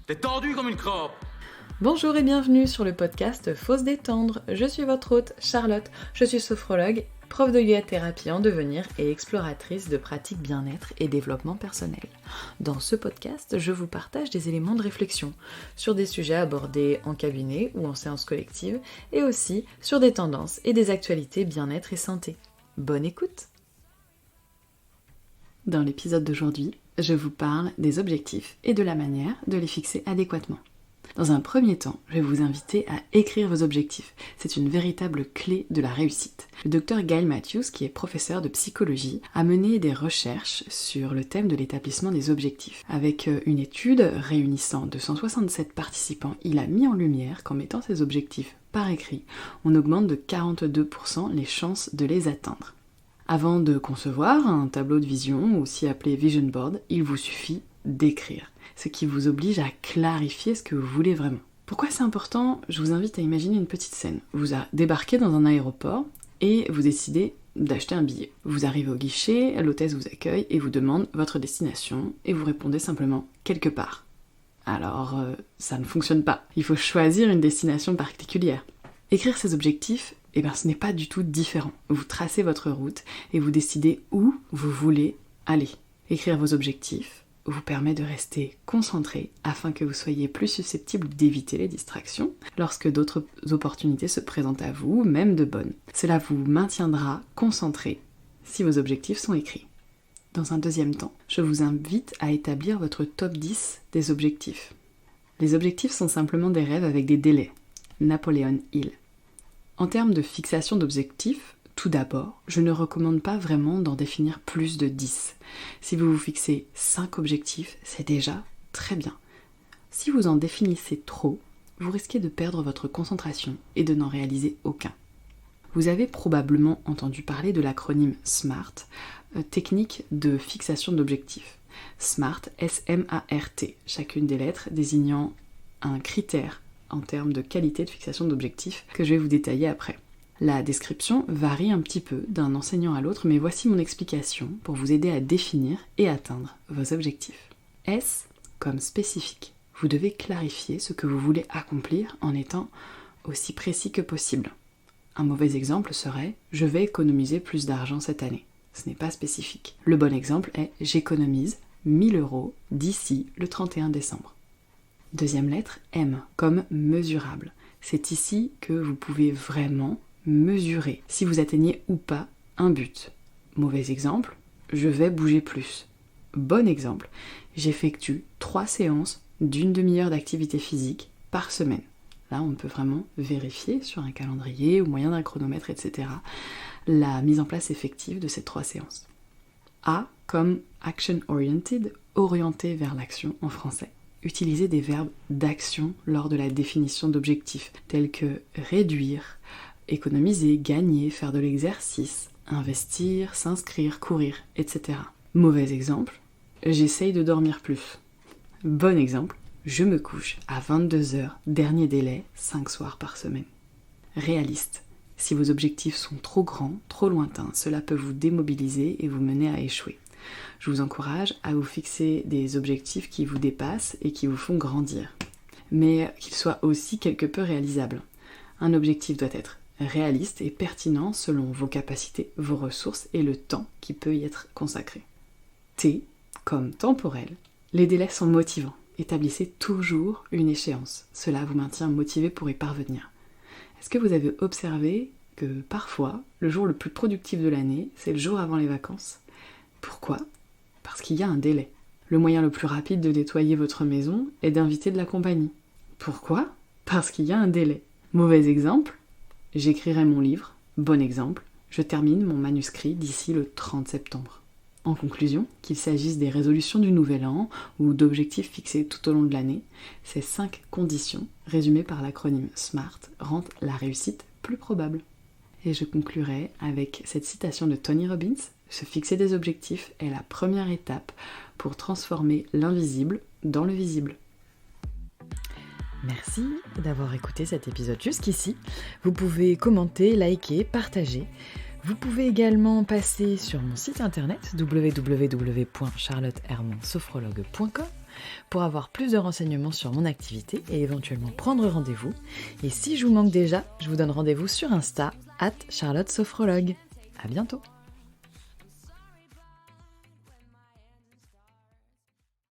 T'es tendu comme une crampe. Bonjour et bienvenue sur le podcast Faut se détendre. Je suis votre hôte Charlotte, je suis sophrologue, prof de yoga-thérapie en devenir et exploratrice de pratiques bien-être et développement personnel. Dans ce podcast, je vous partage des éléments de réflexion sur des sujets abordés en cabinet ou en séance collective et aussi sur des tendances et des actualités bien-être et santé. Bonne écoute! Dans l'épisode d'aujourd'hui, je vous parle des objectifs et de la manière de les fixer adéquatement. Dans un premier temps, je vais vous inviter à écrire vos objectifs. C'est une véritable clé de la réussite. Le docteur Gail Matthews, qui est professeur de psychologie, a mené des recherches sur le thème de l'établissement des objectifs. Avec une étude réunissant 267 participants, il a mis en lumière qu'en mettant ces objectifs par écrit, on augmente de 42% les chances de les atteindre. Avant de concevoir un tableau de vision, aussi appelé vision board, il vous suffit d'écrire, ce qui vous oblige à clarifier ce que vous voulez vraiment. Pourquoi c'est important ? Je vous invite à imaginer une petite scène. Vous débarquez dans un aéroport et vous décidez d'acheter un billet. Vous arrivez au guichet, l'hôtesse vous accueille et vous demande votre destination et vous répondez simplement « quelque part ». Alors, ça ne fonctionne pas. Il faut choisir une destination particulière. Écrire ses objectifs, ce n'est pas du tout différent. Vous tracez votre route et vous décidez où vous voulez aller. Écrire vos objectifs vous permet de rester concentré afin que vous soyez plus susceptible d'éviter les distractions lorsque d'autres opportunités se présentent à vous, même de bonnes. Cela vous maintiendra concentré si vos objectifs sont écrits. Dans un deuxième temps, je vous invite à établir votre top 10 des objectifs. Les objectifs sont simplement des rêves avec des délais. Napoléon Hill. En termes de fixation d'objectifs, tout d'abord, je ne recommande pas vraiment d'en définir plus de 10. Si vous vous fixez 5 objectifs, c'est déjà très bien. Si vous en définissez trop, vous risquez de perdre votre concentration et de n'en réaliser aucun. Vous avez probablement entendu parler de l'acronyme SMART, technique de fixation d'objectifs. SMART, S-M-A-R-T, chacune des lettres désignant un critère en termes de qualité de fixation d'objectifs que je vais vous détailler après. La description varie un petit peu d'un enseignant à l'autre, mais voici mon explication pour vous aider à définir et atteindre vos objectifs. S comme spécifique. Vous devez clarifier ce que vous voulez accomplir en étant aussi précis que possible. Un mauvais exemple serait « je vais économiser plus d'argent cette année ». Ce n'est pas spécifique. Le bon exemple est « j'économise 1000 € d'ici le 31 décembre ». Deuxième lettre, M, comme mesurable. C'est ici que vous pouvez vraiment mesurer si vous atteignez ou pas un but. Mauvais exemple, je vais bouger plus. Bon exemple, j'effectue 3 séances d'une demi-heure d'activité physique par semaine. Là, on peut vraiment vérifier sur un calendrier, au moyen d'un chronomètre, etc., la mise en place effective de ces 3 séances. A comme action-oriented, orienté vers l'action en français. Utilisez des verbes d'action lors de la définition d'objectifs, tels que réduire, économiser, gagner, faire de l'exercice, investir, s'inscrire, courir, etc. Mauvais exemple, j'essaye de dormir plus. Bon exemple, je me couche à 22h, dernier délai, 5 soirs par semaine. Réaliste, si vos objectifs sont trop grands, trop lointains, cela peut vous démobiliser et vous mener à échouer. Je vous encourage à vous fixer des objectifs qui vous dépassent et qui vous font grandir, mais qu'ils soient aussi quelque peu réalisables. Un objectif doit être réaliste et pertinent selon vos capacités, vos ressources et le temps qui peut y être consacré. T comme temporel, les délais sont motivants. Établissez toujours une échéance. Cela vous maintient motivé pour y parvenir. Est-ce que vous avez observé que parfois, le jour le plus productif de l'année, c'est le jour avant les vacances ? Pourquoi ? Parce qu'il y a un délai. Le moyen le plus rapide de nettoyer votre maison est d'inviter de la compagnie. Pourquoi ? Parce qu'il y a un délai. Mauvais exemple, j'écrirai mon livre. Bon exemple, je termine mon manuscrit d'ici le 30 septembre. En conclusion, qu'il s'agisse des résolutions du nouvel an ou d'objectifs fixés tout au long de l'année, ces 5 conditions, résumées par l'acronyme SMART, rendent la réussite plus probable. Et je conclurai avec cette citation de Tony Robbins. Se fixer des objectifs est la première étape pour transformer l'invisible dans le visible. Merci d'avoir écouté cet épisode jusqu'ici. Vous pouvez commenter, liker, partager. Vous pouvez également passer sur mon site internet www.charlottehermansophrologue.com pour avoir plus de renseignements sur mon activité et éventuellement prendre rendez-vous. Et si je vous manque déjà, je vous donne rendez-vous sur Insta @CharlotteSophrologue. À bientôt!